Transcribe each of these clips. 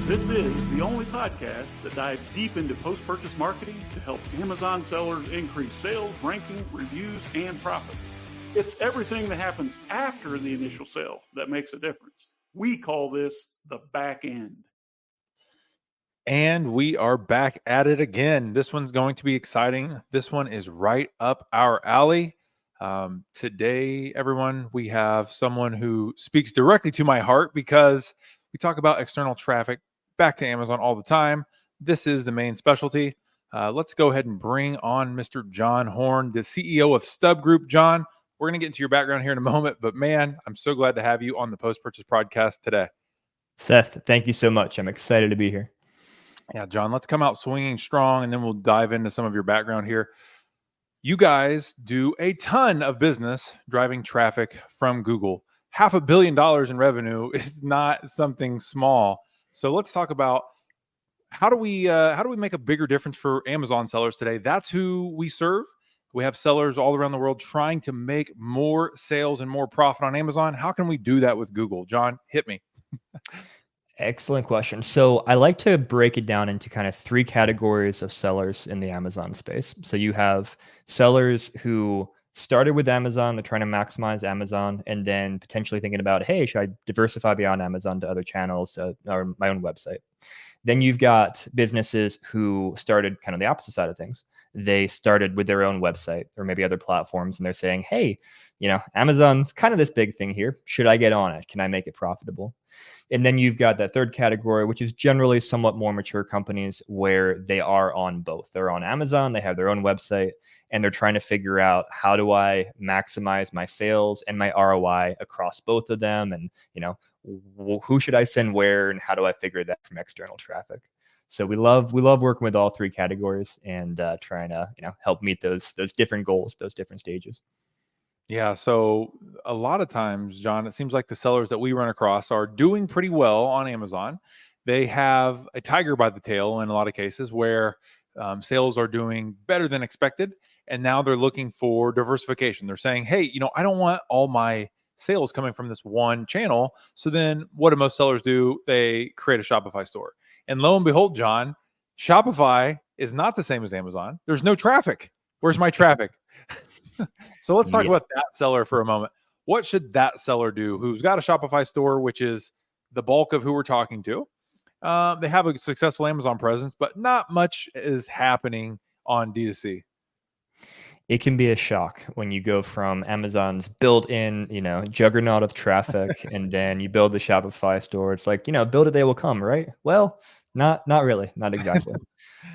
This is the only podcast that dives deep into post-purchase marketing to help Amazon sellers increase sales, ranking, reviews, and profits. It's everything that happens after the initial sale that makes a difference. We call this the back end. And we are back at it again. This one's going to be exciting. This one is right up our alley. Today, everyone, we have someone who speaks directly to my heart because we talk about external traffic back to Amazon all the time. This is the main specialty. Let's go ahead and bring on Mr. John Horn, the CEO of Stub Group. John, we're going to get into your background here in a moment, but man, I'm so glad to have you on the Post-Purchase Podcast today. Seth, thank you so much. I'm excited to be here. Yeah, John, let's come out swinging strong, and then we'll dive into some of your background here. You guys do a ton of business driving traffic from Google. $500 million in revenue is not something small. So let's talk about how do we make a bigger difference for Amazon sellers today? That's who we serve. We have sellers all around the world trying to make more sales and more profit on Amazon. How can we do that with Google? John, hit me. Excellent question. So I like to break it down into kind of three categories of sellers in the Amazon space. So you have sellers who started with Amazon, they're trying to maximize Amazon, and then potentially thinking about, hey, should I diversify beyond Amazon to other channels or my own website? Then you've got businesses who started kind of the opposite side of things. They started with their own website or maybe other platforms, and they're saying, hey, Amazon's kind of this big thing here. Should I get on it? Can I make it profitable? And then you've got that third category, which is generally somewhat more mature companies where they are on both. They're on Amazon, they have their own website, and they're trying to figure out, how do I maximize my sales and my ROI across both of them? And, who should I send where, and how do I figure that from external traffic? So we love working with all three categories and trying to, help meet those different goals, those different stages. Yeah, so a lot of times, John, it seems like the sellers that we run across are doing pretty well on Amazon. They have a tiger by the tail in a lot of cases where sales are doing better than expected, and now they're looking for diversification. They're saying, hey, I don't want all my sales coming from this one channel. So then what do most sellers do? They create a Shopify store. And lo and behold, John, Shopify is not the same as Amazon. There's no traffic. Where's my traffic? So let's talk about that seller for a moment. What should that seller do who's got a Shopify store, which is the bulk of who we're talking to? They have a successful Amazon presence, but not much is happening on D2C. It can be a shock when you go from Amazon's built-in, juggernaut of traffic, and then you build the Shopify store. It's like, build it, they will come, right? Well, not really, not exactly.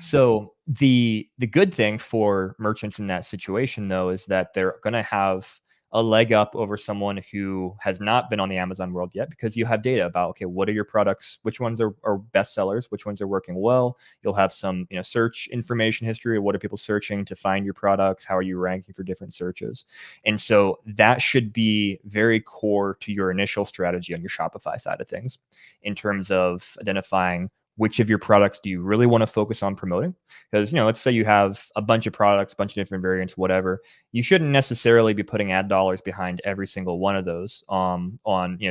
So the good thing for merchants in that situation, though, is that they're going to have a leg up over someone who has not been on the Amazon world yet, because you have data about, okay, what are your products? Which ones are best sellers? Which ones are working well? You'll have some, search information history. What are people searching to find your products? How are you ranking for different searches? And so that should be very core to your initial strategy on your Shopify side of things in terms of identifying which of your products do you really want to focus on promoting? Because, let's say you have a bunch of products, a bunch of different variants, whatever. You shouldn't necessarily be putting ad dollars behind every single one of those on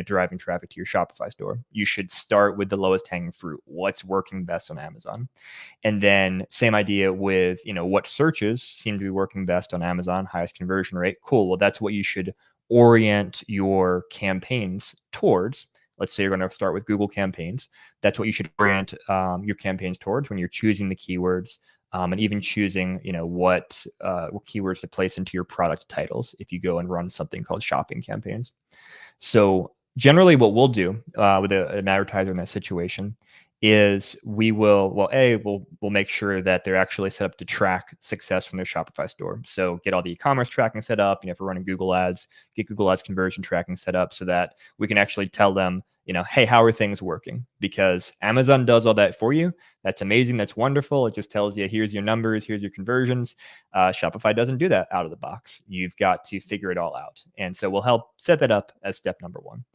driving traffic to your Shopify store. You should start with the lowest hanging fruit. What's working best on Amazon? And then same idea with, what searches seem to be working best on Amazon, highest conversion rate. Cool. Well, that's what you should orient your campaigns towards. Let's say you're going to start with Google campaigns. That's what you should orient your campaigns towards when you're choosing the keywords and even choosing, what keywords to place into your product titles if you go and run something called shopping campaigns. So generally what we'll do with an advertiser in that situation is we'll make sure that they're actually set up to track success from their Shopify store. So get all the e-commerce tracking set up. If we're running Google ads, get Google ads conversion tracking set up so that we can actually tell them, hey, how are things working? Because Amazon does all that for you. That's amazing. That's wonderful. It just tells you, here's your numbers, here's your conversions. Shopify doesn't do that out of the box. You've got to figure it all out. And so we'll help set that up as step number one.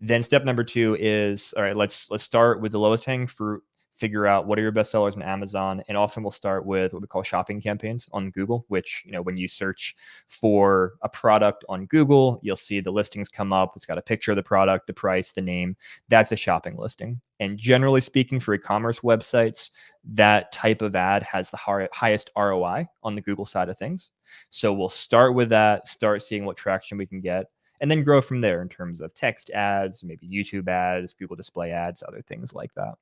Then step number two is, all right, let's start with the lowest hanging fruit. figure out what are your best sellers on Amazon. And often we'll start with what we call shopping campaigns on Google, which, when you search for a product on Google, you'll see the listings come up. It's got a picture of the product, the price, the name. That's a shopping listing. And generally speaking, for e-commerce websites, that type of ad has the highest ROI on the Google side of things. So we'll start with that, start seeing what traction we can get, and then grow from there in terms of text ads, maybe YouTube ads, Google display ads, other things like that.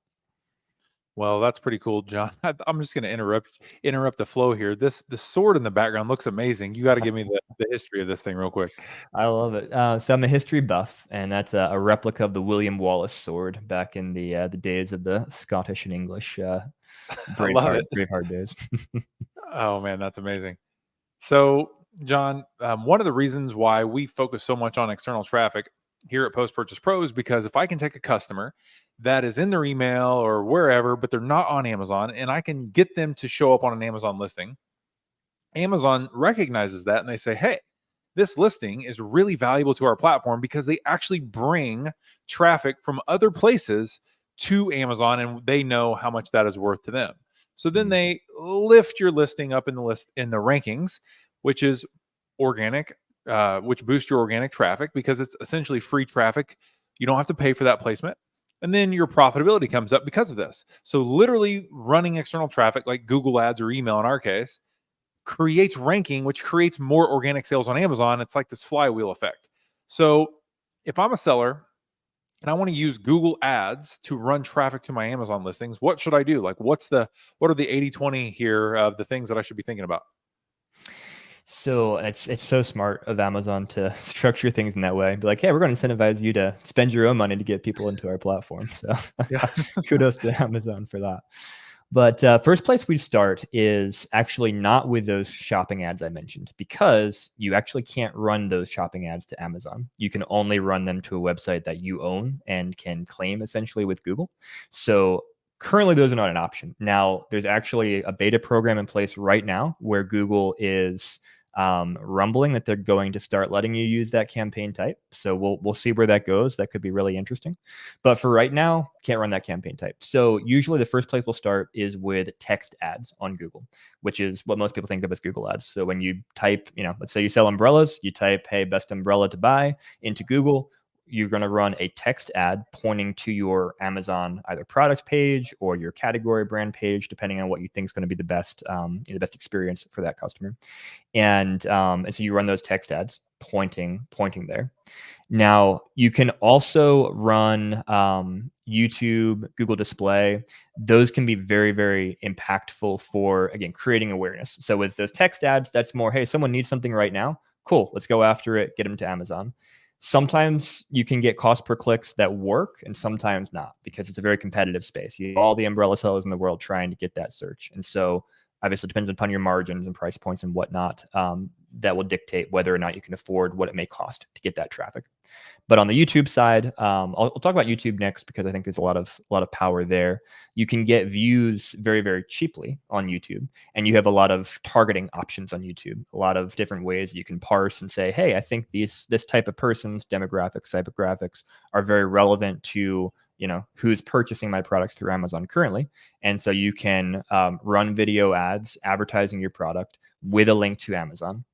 Well, that's pretty cool, John. I'm just going to interrupt the flow here. The sword in the background looks amazing. You got to give me the history of this thing real quick. I love it. So I'm a history buff, and that's a replica of the William Wallace sword back in the days of the Scottish and English Braveheart days. Oh man, that's amazing. So, John, one of the reasons why we focus so much on external traffic here at Post Purchase Pro is because if I can take a customer that is in their email or wherever, but they're not on Amazon, and I can get them to show up on an Amazon listing, Amazon recognizes that and they say, hey, this listing is really valuable to our platform because they actually bring traffic from other places to Amazon, and they know how much that is worth to them. So then they lift your listing up in the rankings, which is organic, which boosts your organic traffic because it's essentially free traffic. You don't have to pay for that placement. And then your profitability comes up because of this. So literally running external traffic like Google ads or email in our case creates ranking, which creates more organic sales on Amazon. It's like this flywheel effect. So if I'm a seller and I want to use Google ads to run traffic to my Amazon listings, what should I do? Like what are the 80-20 here of the things that I should be thinking about? So it's so smart of Amazon to structure things in that way. Be like, hey, we're going to incentivize you to spend your own money to get people into our platform. So kudos to Amazon for that. But first place we'd start is actually not with those shopping ads I mentioned, because you actually can't run those shopping ads to Amazon. You can only run them to a website that you own and can claim essentially with Google. So currently, those are not an option. Now, there's actually a beta program in place right now where Google is rumbling that they're going to start letting you use that campaign type. So we'll see where that goes. That could be really interesting. But for right now, can't run that campaign type. So usually the first place we'll start is with text ads on Google, which is what most people think of as Google ads. So when you type, let's say you sell umbrellas, you type, hey, best umbrella to buy into Google. You're going to run a text ad pointing to your Amazon either product page or your category brand page, depending on what you think is going to be the best experience for that customer. And so you run those text ads pointing there. Now you can also run YouTube, Google Display. Those can be very, very impactful for, again, creating awareness. So with those text ads, that's more, hey, someone needs something right now. Cool, let's go after it, get them to Amazon. Sometimes you can get cost per clicks that work, and sometimes not, because it's a very competitive space. You have all the umbrella sellers in the world trying to get that search. And so obviously it depends upon your margins and price points and whatnot, that will dictate whether or not you can afford what it may cost to get that traffic. But on the YouTube side, I'll talk about YouTube next because I think there's a lot of power there. You can get views very, very cheaply on YouTube, and you have a lot of targeting options on YouTube. A lot of different ways you can parse and say, hey, I think this type of person's demographics, psychographics are very relevant to who's purchasing my products through Amazon currently. And so you can run video ads advertising your product with a link to Amazon.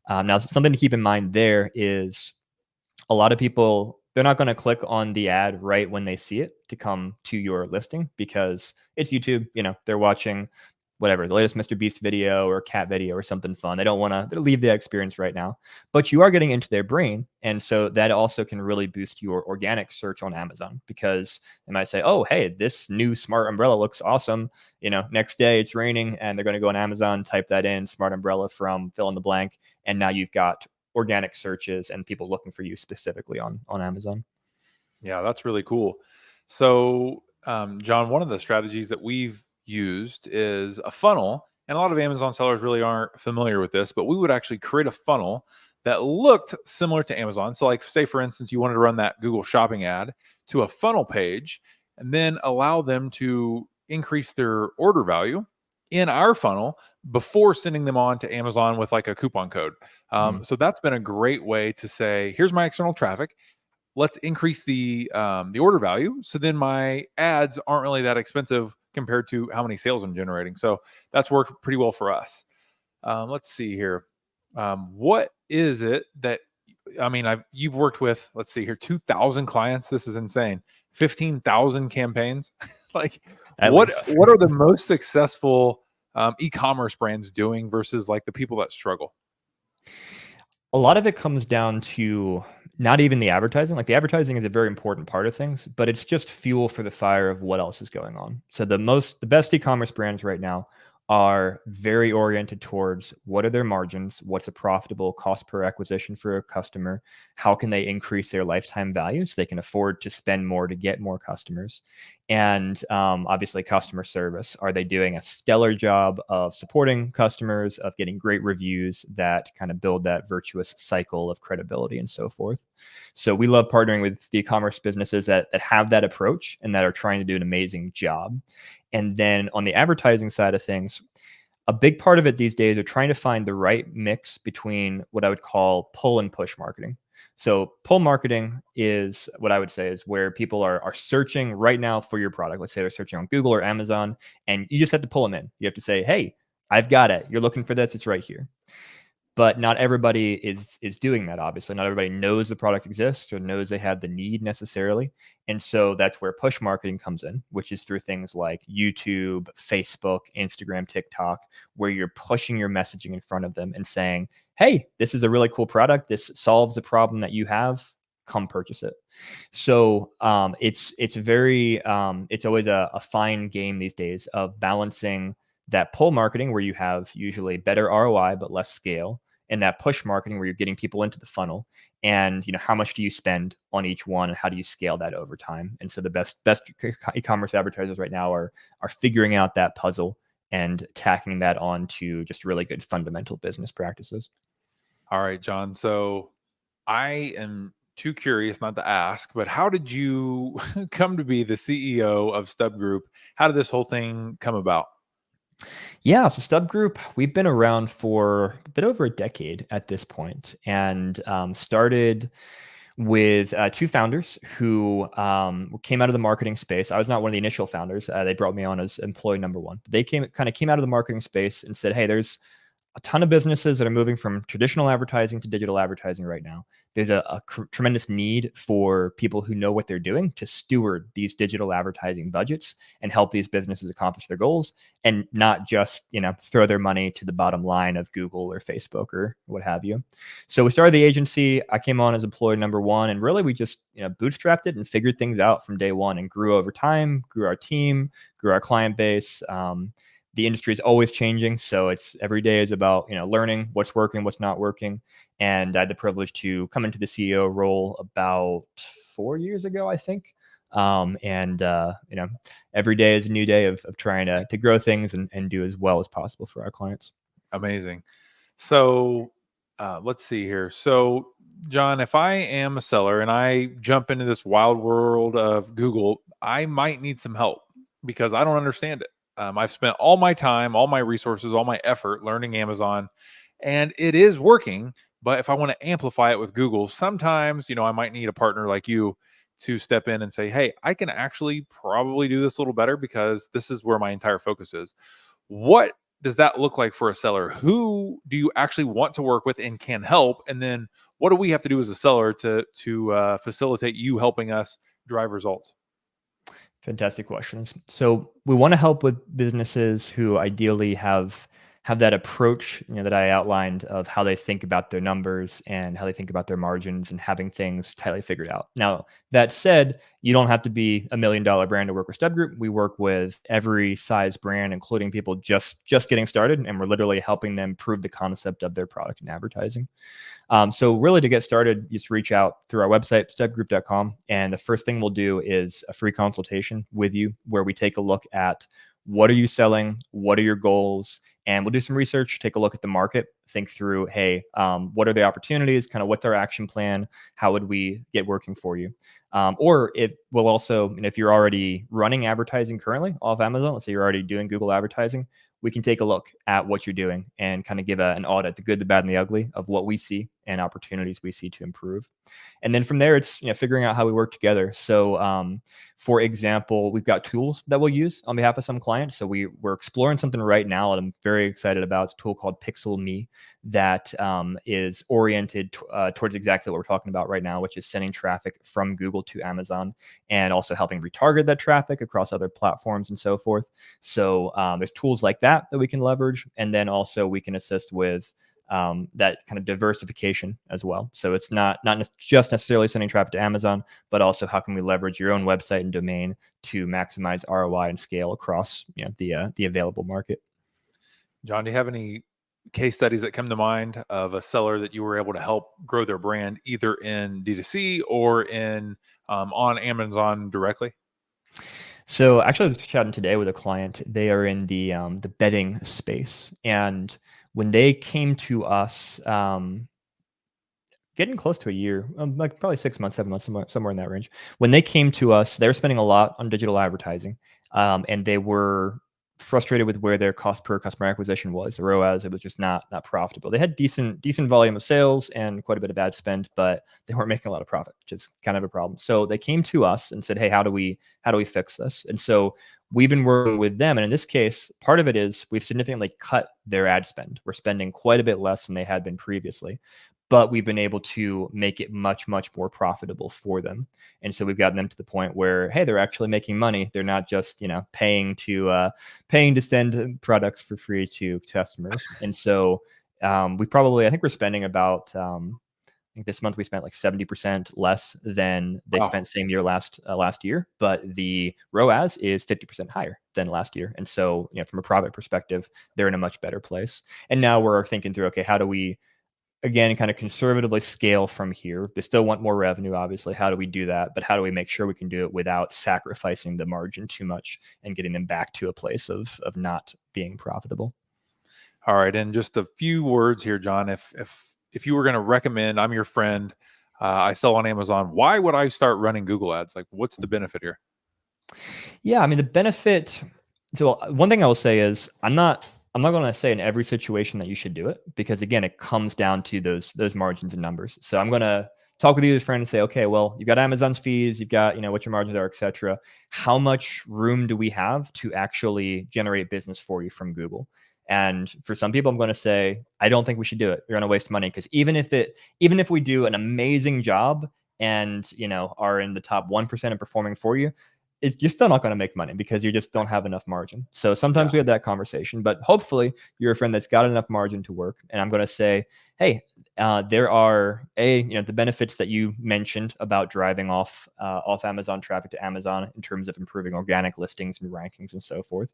Now, something to keep in mind there is a lot of people, they're not going to click on the ad right when they see it to come to your listing because it's YouTube. They're watching whatever, the latest Mr. Beast video or cat video or something fun. They don't want to leave the experience right now, but you are getting into their brain. And so that also can really boost your organic search on Amazon, because they might say, oh, hey, this new smart umbrella looks awesome. Next day it's raining, and they're going to go on Amazon, type that in, smart umbrella from fill in the blank. And now you've got organic searches and people looking for you specifically on Amazon. Yeah, that's really cool. So, John, one of the strategies that we've used is a funnel, and a lot of Amazon sellers really aren't familiar with this, but we would actually create a funnel that looked similar to Amazon. So like, say for instance, you wanted to run that Google shopping ad to a funnel page and then allow them to increase their order value in our funnel before sending them on to Amazon with like a coupon code. So that's been a great way to say, here's my external traffic. Let's increase the order value. So then my ads aren't really that expensive compared to how many sales I'm generating. So that's worked pretty well for us. Let's see here. What is it that, I mean, you've worked with, let's see here, 2,000 clients. This is insane. 15,000 campaigns. Like, At what least. what are the most successful e-commerce brands doing versus like the people that struggle? A lot of it comes down to not even the advertising. Like the advertising is a very important part of things, but it's just fuel for the fire of what else is going on. So the best e-commerce brands right now are very oriented towards what are their margins, what's a profitable cost per acquisition for a customer, how can they increase their lifetime value so they can afford to spend more to get more customers, and obviously customer service. Are they doing a stellar job of supporting customers, of getting great reviews that kind of build that virtuous cycle of credibility and so forth? So we love partnering with the e-commerce businesses that have that approach and that are trying to do an amazing job. And then on the advertising side of things, a big part of it these days are trying to find the right mix between what I would call pull and push marketing. So pull marketing is what I would say is where people are searching right now for your product. Let's say they're searching on Google or Amazon, and you just have to pull them in. You have to say, hey, I've got it. You're looking for this. It's right here. But not everybody is doing that. Obviously, not everybody knows the product exists or knows they have the need necessarily. And so that's where push marketing comes in, which is through things like YouTube, Facebook, Instagram, TikTok, where you're pushing your messaging in front of them and saying, hey, this is a really cool product. This solves the problem that you have. Come purchase it. So it's always a fine game these days of balancing that pull marketing where you have usually better ROI but less scale, and that push marketing where you're getting people into the funnel, and how much do you spend on each one and how do you scale that over time. And so the best e-commerce advertisers right now are figuring out that puzzle and tacking that on to just really good fundamental business practices. All right, John. So I am too curious not to ask, but how did you come to be the CEO of Stub Group? How did this whole thing come about? Yeah, so Stub Group, we've been around for a bit over a decade at this point, and started with two founders who came out of the marketing space. I was not one of the initial founders. They brought me on as employee number one. They came out of the marketing space and said, hey, there's a ton of businesses that are moving from traditional advertising to digital advertising right now. There's a tremendous need for people who know what they're doing to steward these digital advertising budgets and help these businesses accomplish their goals, and not just throw their money to the bottom line of Google or Facebook or what have you. So we started the agency. I came on as employee number one, and really we just bootstrapped it and figured things out from day one, and grew over time, grew our team, grew our client base. The industry is always changing, so it's every day is about learning what's working, what's not working. And I had the privilege to come into the CEO role about 4 years ago, I think. Every day is a new day of trying to grow things and do as well as possible for our clients. Amazing. So let's see here. So John, if I am a seller and I jump into this wild world of Google, I might need some help because I don't understand it. I've spent all my time, all my resources, all my effort learning Amazon, and it is working. But if I want to amplify it with Google, sometimes, I might need a partner like you to step in and say, hey, I can actually probably do this a little better because this is where my entire focus is. What does that look like for a seller? Who do you actually want to work with and can help? And then what do we have to do as a seller to facilitate you helping us drive results? Fantastic questions. So we want to help with businesses who ideally have that approach, that I outlined, of how they think about their numbers and how they think about their margins and having things tightly figured out. Now, that said, you don't have to be $1 million brand to work with Stub Group. We work with every size brand, including people just getting started, and we're literally helping them prove the concept of their product and advertising. So really, to get started, just reach out through our website, stubgroup.com. And the first thing we'll do is a free consultation with you where we take a look at what are you selling, what are your goals, and we'll do some research, take a look at the market, think through, hey, what are the opportunities, kind of what's our action plan, how would we get working for you? Or if we'll also, if you're already running advertising currently off Amazon, let's say you're already doing Google advertising, we can take a look at what you're doing and kind of give an audit, the good, the bad, and the ugly of what we see and opportunities we see to improve. And then from there, it's figuring out how we work together. So for example, we've got tools that we'll use on behalf of some clients. So we're exploring something right now that I'm very excited about. It's a tool called Pixel Me that is oriented towards exactly what we're talking about right now, which is sending traffic from Google to Amazon and also helping retarget that traffic across other platforms and so forth. So there's tools like that we can leverage. And then also we can assist with that kind of diversification as well. So it's not just necessarily sending traffic to Amazon, but also how can we leverage your own website and domain to maximize ROI and scale across the available market. John, do you have any case studies that come to mind of a seller that you were able to help grow their brand either in D2C or in on Amazon directly? So actually, I was chatting today with a client. They are in the bedding space, and when they came to us, getting close to a year, like probably 6 months, 7 months, somewhere in that range. When they came to us, they were spending a lot on digital advertising, and they were frustrated with where their cost per customer acquisition was. The ROAS, it was just not profitable. They had decent volume of sales and quite a bit of ad spend, but they weren't making a lot of profit, which is kind of a problem. So they came to us and said, "Hey, how do we fix this?" And so we've been working with them. And in this case, part of it is we've significantly cut their ad spend. We're spending quite a bit less than they had been previously, but we've been able to make it much, much more profitable for them. And so we've gotten them to the point where, hey, they're actually making money. They're not just, paying to send products for free to customers. And so I think we're spending about, I think this month we spent like 70% less than they spent same year last year, but the ROAS is 50% higher than last year. And so, from a profit perspective, they're in a much better place. And now we're thinking through, okay, how do we, again, kind of conservatively scale from here? They still want more revenue, obviously. How do we do that? But how do we make sure we can do it without sacrificing the margin too much and getting them back to a place of not being profitable? All right, and just a few words here, John. If you were going to recommend, I'm your friend, I sell on Amazon, why would I start running Google ads? Like, what's the benefit here? Yeah, I mean, the benefit. So one thing I will say is I'm not going to say in every situation that you should do it, because again, it comes down to those margins and numbers. So I'm going to talk with you as a friend and say, okay, well, you've got Amazon's fees, you've got, what your margins are, et cetera. How much room do we have to actually generate business for you from Google? And for some people, I'm going to say, I don't think we should do it. You're going to waste money, because even if we do an amazing job and, are in the top 1% of performing for you, you're still not going to make money because you just don't have enough margin. So sometimes we have that conversation, but hopefully you're a friend that's got enough margin to work. And I'm going to say, hey, there are the benefits that you mentioned about driving off Amazon traffic to Amazon in terms of improving organic listings and rankings and so forth.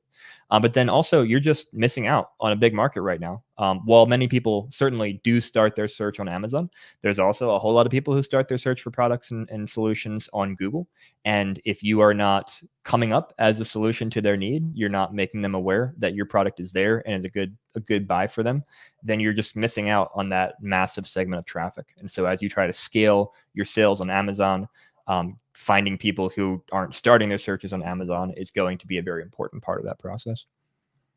But then also you're just missing out on a big market right now. While many people certainly do start their search on Amazon, there's also a whole lot of people who start their search for products and solutions on Google. And if you are not coming up as a solution to their need, you're not making them aware that your product is there and is a good buy for them, then you're just missing out on that massive segment of traffic. And so as you try to scale your sales on Amazon, finding people who aren't starting their searches on Amazon is going to be a very important part of that process.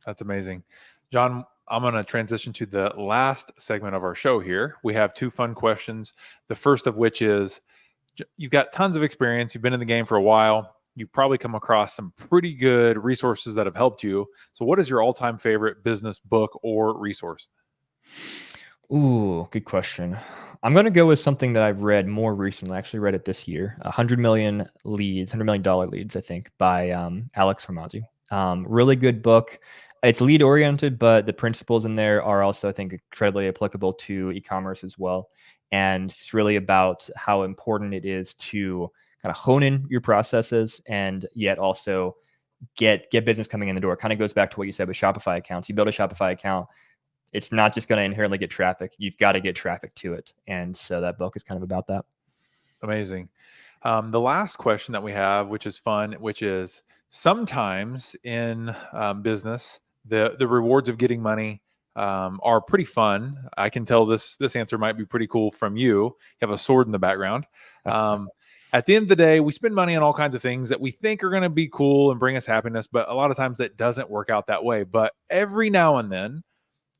That's amazing. John, I'm going to transition to the last segment of our show here. We have two fun questions. The first of which is, you've got tons of experience. You've been in the game for a while. You've probably come across some pretty good resources that have helped you. So what is your all-time favorite business book or resource? Ooh, good question. I'm going to go with something that I've read more recently. I actually read it this year. $100 million leads, I think, by Alex Hormozi. Really good book. It's lead oriented, but the principles in there are also, I think, incredibly applicable to e-commerce as well. And it's really about how important it is to kind of hone in your processes and yet also get business coming in the door. Kind of goes back to what you said with Shopify accounts. You build a Shopify account, it's not just going to inherently get traffic. You've got to get traffic to it. And so that book is kind of about that. Amazing. The last question that we have, which is fun, which is, sometimes in business, the rewards of getting money are pretty fun. I can tell this answer might be pretty cool from you. You have a sword in the background. At the end of the day, we spend money on all kinds of things that we think are going to be cool and bring us happiness, but a lot of times that doesn't work out that way. But every now and then,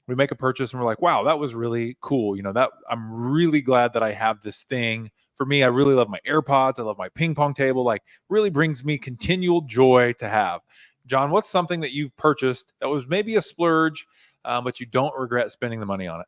we make a purchase and we're like, wow, that was really cool. That I'm really glad that I have this thing. For me, I really love my AirPods. I love my ping pong table. Like, really brings me continual joy to have. John, what's something that you've purchased that was maybe a splurge, but you don't regret spending the money on it?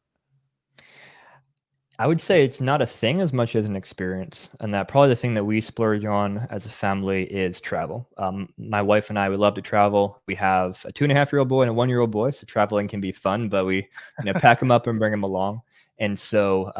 I would say it's not a thing as much as an experience, and that probably the thing that we splurge on as a family is travel. My wife and I, we love to travel. We have a 2.5-year-old boy and a 1-year-old boy, so traveling can be fun, but we pack them up and bring them along. And so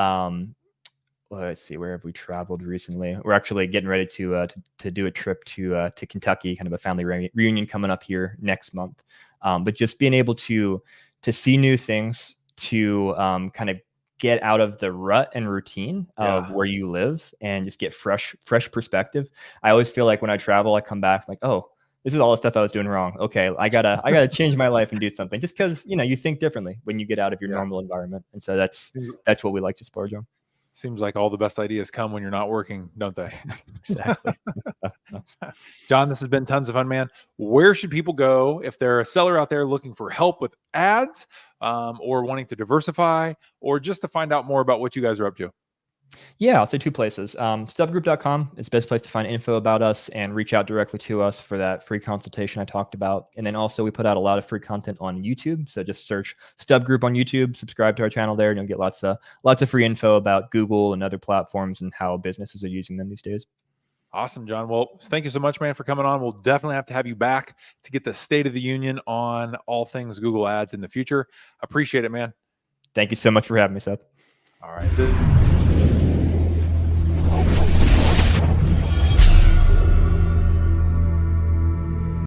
let's see, where have we traveled recently? We're actually getting ready to do a trip to Kentucky, kind of a family reunion coming up here next month. But just being able to see new things, to kind of get out of the rut and routine of where you live and just get fresh perspective. I always feel like when I travel, I come back like, oh, this is all the stuff I was doing wrong. Okay, I gotta change my life and do something, just because you think differently when you get out of your normal environment. And so that's what we like to splurge on. Seems like all the best ideas come when you're not working, don't they? Exactly. John, this has been tons of fun, man. Where should people go if they're a seller out there looking for help with ads, or wanting to diversify, or just to find out more about what you guys are up to? Yeah, I'll say 2 places. Stubgroup.com is the best place to find info about us and reach out directly to us for that free consultation I talked about. And then also we put out a lot of free content on YouTube. So just search Stub Group on YouTube, subscribe to our channel there, and you'll get lots of free info about Google and other platforms and how businesses are using them these days. Awesome, John. Well, thank you so much, man, for coming on. We'll definitely have to have you back to get the state of the union on all things Google Ads in the future. Appreciate it, man. Thank you so much for having me, Seth. All right.